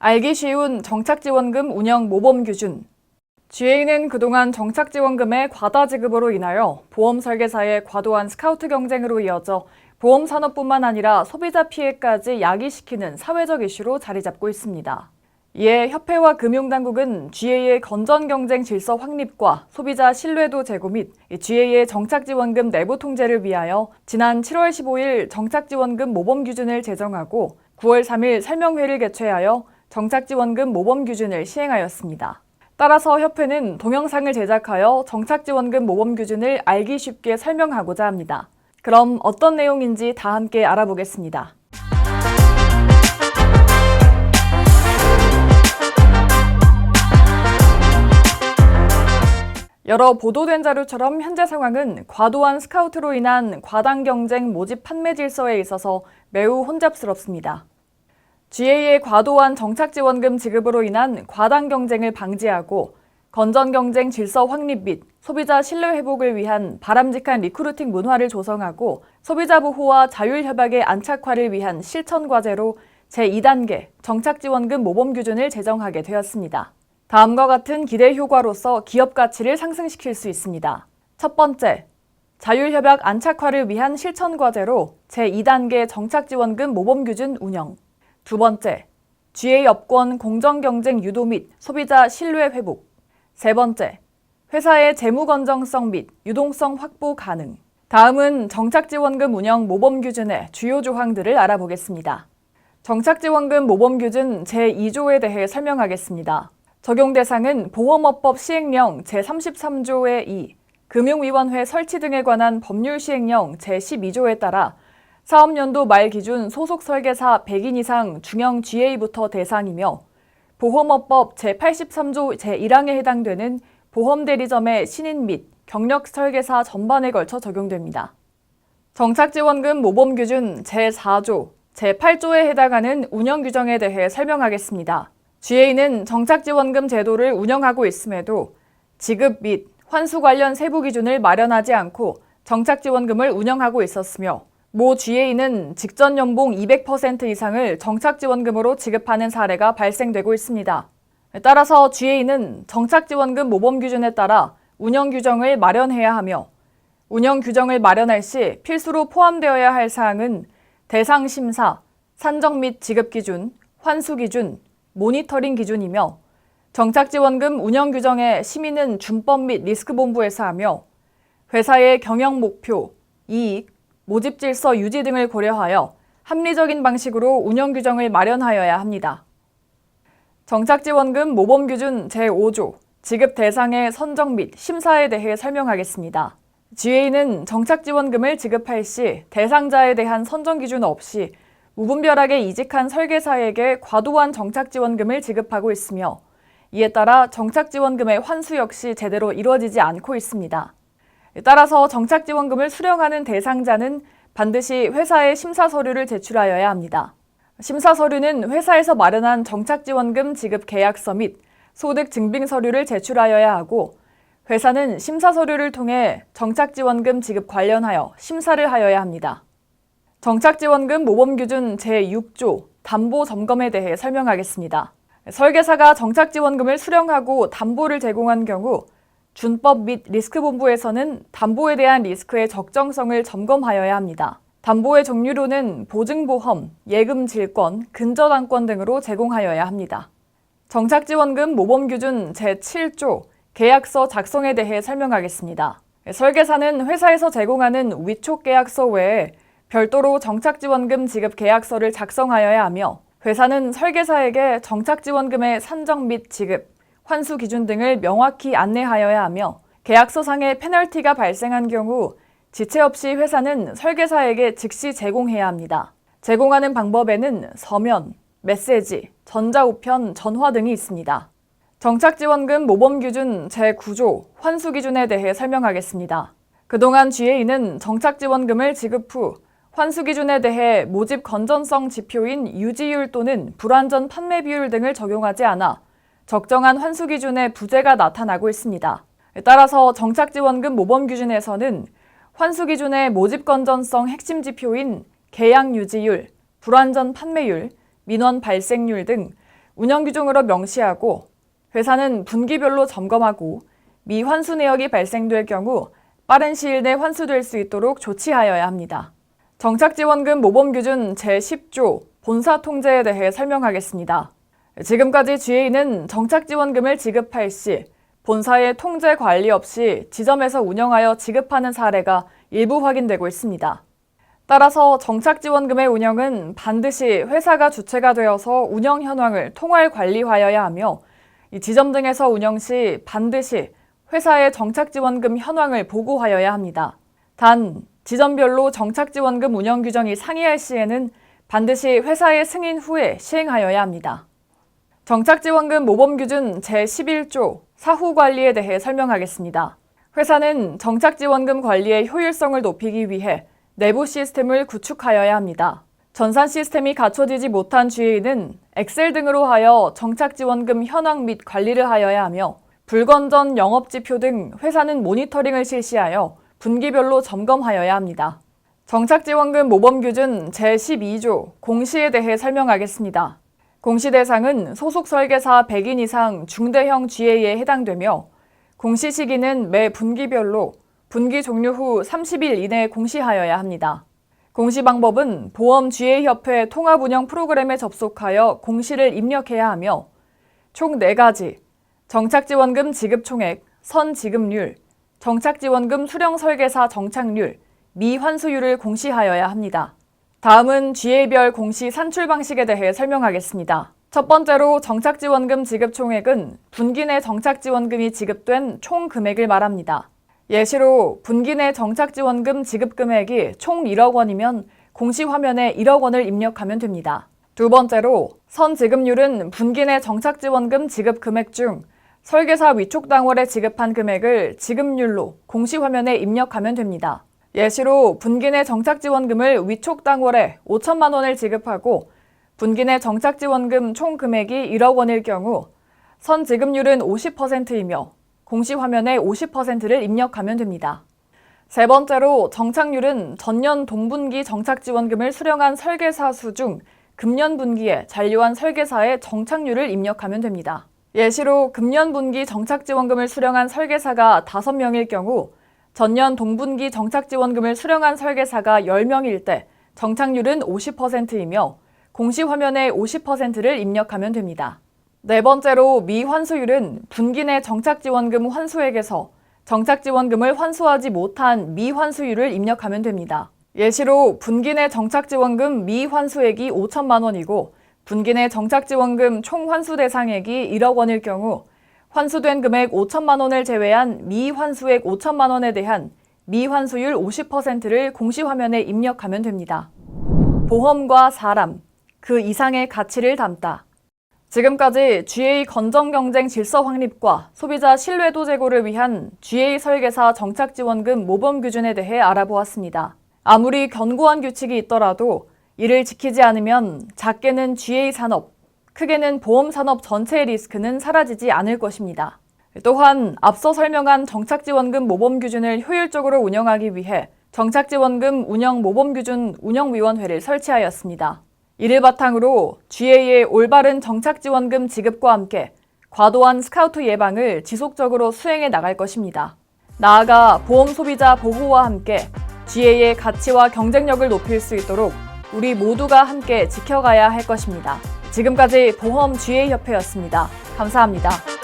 알기 쉬운 정착지원금 운영 모범 기준. GA는 그동안 정착지원금의 과다 지급으로 인하여 보험 설계사의 과도한 스카우트 경쟁으로 이어져 보험 산업뿐만 아니라 소비자 피해까지 야기시키는 사회적 이슈로 자리 잡고 있습니다. 이에 협회와 금융당국은 GA의 건전 경쟁 질서 확립과 소비자 신뢰도 제고 및 GA의 정착지원금 내부 통제를 위하여 지난 7월 15일 정착지원금 모범 기준을 제정하고 9월 3일 설명회를 개최하여 정착지원금 모범 기준을 시행하였습니다. 따라서 협회는 동영상을 제작하여 정착지원금 모범 기준을 알기 쉽게 설명하고자 합니다. 그럼 어떤 내용인지 다 함께 알아보겠습니다. 여러 보도된 자료처럼 현재 상황은 과도한 스카우트로 인한 과당 경쟁 모집 판매 질서에 있어서 매우 혼잡스럽습니다. GA의 과도한 정착지원금 지급으로 인한 과당 경쟁을 방지하고 건전 경쟁 질서 확립 및 소비자 신뢰 회복을 위한 바람직한 리크루팅 문화를 조성하고 소비자 보호와 자율 협약의 안착화를 위한 실천 과제로 제2단계 정착지원금 모범 기준을 제정하게 되었습니다. 다음과 같은 기대 효과로서 기업 가치를 상승시킬 수 있습니다. 첫 번째, 자율 협약 안착화를 위한 실천 과제로 제2단계 정착지원금 모범 기준 운영. 두 번째, GA 업권 공정 경쟁 유도 및 소비자 신뢰 회복. 세 번째, 회사의 재무 건정성 및 유동성 확보 가능. 다음은 정착지원금 운영 모범 기준의 주요 조항들을 알아보겠습니다. 정착지원금 모범 기준 제2조에 대해 설명하겠습니다. 적용 대상은 보험업법 시행령 제33조의 2, 금융위원회 설치 등에 관한 법률 시행령 제12조에 따라 사업연도 말 기준 소속 설계사 100인 이상 중형 GA부터 대상이며 보험업법 제83조 제1항에 해당되는 보험대리점의 신인 및 경력 설계사 전반에 걸쳐 적용됩니다. 정착지원금 모범 기준 제4조, 제8조에 해당하는 운영 규정에 대해 설명하겠습니다. GA는 정착지원금 제도를 운영하고 있음에도 지급 및 환수 관련 세부 기준을 마련하지 않고 정착지원금을 운영하고 있었으며 모 GA는 직전 연봉 200% 이상을 정착지원금으로 지급하는 사례가 발생되고 있습니다. 따라서 GA는 정착지원금 모범 기준에 따라 운영 규정을 마련해야 하며 운영 규정을 마련할 시 필수로 포함되어야 할 사항은 대상 심사, 산정 및 지급 기준, 환수 기준, 모니터링 기준이며 정착지원금 운영 규정의 심의는 준법 및 리스크본부에서 하며 회사의 경영 목표, 이익, 모집 질서 유지 등을 고려하여 합리적인 방식으로 운영 규정을 마련하여야 합니다. 정착지원금 모범 기준 제5조, 지급 대상의 선정 및 심사에 대해 설명하겠습니다. GA는 정착지원금을 지급할 시 대상자에 대한 선정 기준 없이 무분별하게 이직한 설계사에게 과도한 정착지원금을 지급하고 있으며 이에 따라 정착지원금의 환수 역시 제대로 이루어지지 않고 있습니다. 따라서 정착지원금을 수령하는 대상자는 반드시 회사에 심사 서류를 제출하여야 합니다. 심사 서류는 회사에서 마련한 정착지원금 지급 계약서 및 소득 증빙 서류를 제출하여야 하고 회사는 심사 서류를 통해 정착지원금 지급 관련하여 심사를 하여야 합니다. 정착지원금 모범 기준 제6조 담보 점검에 대해 설명하겠습니다. 설계사가 정착지원금을 수령하고 담보를 제공한 경우 준법 및 리스크본부에서는 담보에 대한 리스크의 적정성을 점검하여야 합니다. 담보의 종류로는 보증보험, 예금질권, 근저당권 등으로 제공하여야 합니다. 정착지원금 모범 기준 제7조 계약서 작성에 대해 설명하겠습니다. 설계사는 회사에서 제공하는 위촉 계약서 외에 별도로 정착지원금 지급 계약서를 작성하여야 하며 회사는 설계사에게 정착지원금의 산정 및 지급, 환수 기준 등을 명확히 안내하여야 하며 계약서상의 페널티가 발생한 경우 지체 없이 회사는 설계사에게 즉시 제공해야 합니다. 제공하는 방법에는 서면, 메시지, 전자우편, 전화 등이 있습니다. 정착지원금 모범 기준 제9조 환수 기준에 대해 설명하겠습니다. 그동안 GA는 정착지원금을 지급 후 환수 기준에 대해 모집 건전성 지표인 유지율 또는 불완전 판매 비율 등을 적용하지 않아 적정한 환수 기준의 부재가 나타나고 있습니다. 따라서 정착지원금 모범 기준에서는 환수 기준의 모집 건전성 핵심 지표인 계약 유지율, 불완전 판매율, 민원 발생률 등 운영 규정으로 명시하고 회사는 분기별로 점검하고 미환수 내역이 발생될 경우 빠른 시일 내 환수될 수 있도록 조치하여야 합니다. 정착지원금 모범기준 제10조 본사 통제에 대해 설명하겠습니다. 지금까지 GA는 정착지원금을 지급할 시 본사의 통제 관리 없이 지점에서 운영하여 지급하는 사례가 일부 확인되고 있습니다. 따라서 정착지원금의 운영은 반드시 회사가 주체가 되어서 운영 현황을 통괄 관리하여야 하며 이 지점 등에서 운영 시 반드시 회사의 정착지원금 현황을 보고하여야 합니다. 단, 지점별로 정착지원금 운영 규정이 상이할 시에는 반드시 회사의 승인 후에 시행하여야 합니다. 정착지원금 모범기준 제11조 사후관리에 대해 설명하겠습니다. 회사는 정착지원금 관리의 효율성을 높이기 위해 내부 시스템을 구축하여야 합니다. 전산 시스템이 갖춰지지 못한 GA는 엑셀 등으로 하여 정착지원금 현황 및 관리를 하여야 하며 불건전 영업지표 등 회사는 모니터링을 실시하여 분기별로 점검하여야 합니다. 정착지원금 모범기준 제12조 공시에 대해 설명하겠습니다. 공시 대상은 소속 설계사 100인 이상 중대형 GA에 해당되며 공시 시기는 매 분기별로 분기 종료 후 30일 이내에 공시하여야 합니다. 공시 방법은 보험 GA협회 통합운영 프로그램에 접속하여 공시를 입력해야 하며 총 4가지 정착지원금 지급총액, 선지급률, 정착지원금 수령설계사 정착률, 미환수율을 공시하여야 합니다. 다음은 GA별 공시 산출 방식에 대해 설명하겠습니다. 첫 번째로 정착지원금 지급총액은 분기 내 정착지원금이 지급된 총 금액을 말합니다. 예시로 분기 내 정착지원금 지급금액이 총 1억 원이면 공시 화면에 1억 원을 입력하면 됩니다. 두 번째로 선지급률은 분기 내 정착지원금 지급금액 중 설계사 위촉당월에 지급한 금액을 지급률로 공시 화면에 입력하면 됩니다. 예시로 분기 내 정착지원금을 위촉당월에 5천만 원을 지급하고 분기 내 정착지원금 총 금액이 1억 원일 경우 선지급률은 50%이며 공시 화면에 50%를 입력하면 됩니다. 세 번째로 정착률은 전년 동분기 정착지원금을 수령한 설계사 수 중 금년 분기에 잔류한 설계사의 정착률을 입력하면 됩니다. 예시로 금년 분기 정착지원금을 수령한 설계사가 5명일 경우 전년 동분기 정착지원금을 수령한 설계사가 10명일 때 정착률은 50%이며 공시 화면에 50%를 입력하면 됩니다. 네 번째로 미환수율은 분기 내 정착지원금 환수액에서 정착지원금을 환수하지 못한 미환수율을 입력하면 됩니다. 예시로 분기 내 정착지원금 미환수액이 5천만 원이고 분기 내 정착지원금 총 환수 대상액이 1억 원일 경우 환수된 금액 5천만 원을 제외한 미환수액 5천만 원에 대한 미환수율 50%를 공시 화면에 입력하면 됩니다. 보험과 사람, 그 이상의 가치를 담다. 지금까지 GA 건전 경쟁 질서 확립과 소비자 신뢰도 제고를 위한 GA 설계사 정착지원금 모범 기준에 대해 알아보았습니다. 아무리 견고한 규칙이 있더라도 이를 지키지 않으면 작게는 GA 산업, 크게는 보험 산업 전체의 리스크는 사라지지 않을 것입니다. 또한 앞서 설명한 정착지원금 모범 기준을 효율적으로 운영하기 위해 정착지원금 운영 모범 기준 운영위원회를 설치하였습니다. 이를 바탕으로 GA의 올바른 정착지원금 지급과 함께 과도한 스카우트 예방을 지속적으로 수행해 나갈 것입니다. 나아가 보험 소비자 보호와 함께 GA의 가치와 경쟁력을 높일 수 있도록 우리 모두가 함께 지켜가야 할 것입니다. 지금까지 보험 GA협회였습니다. 감사합니다.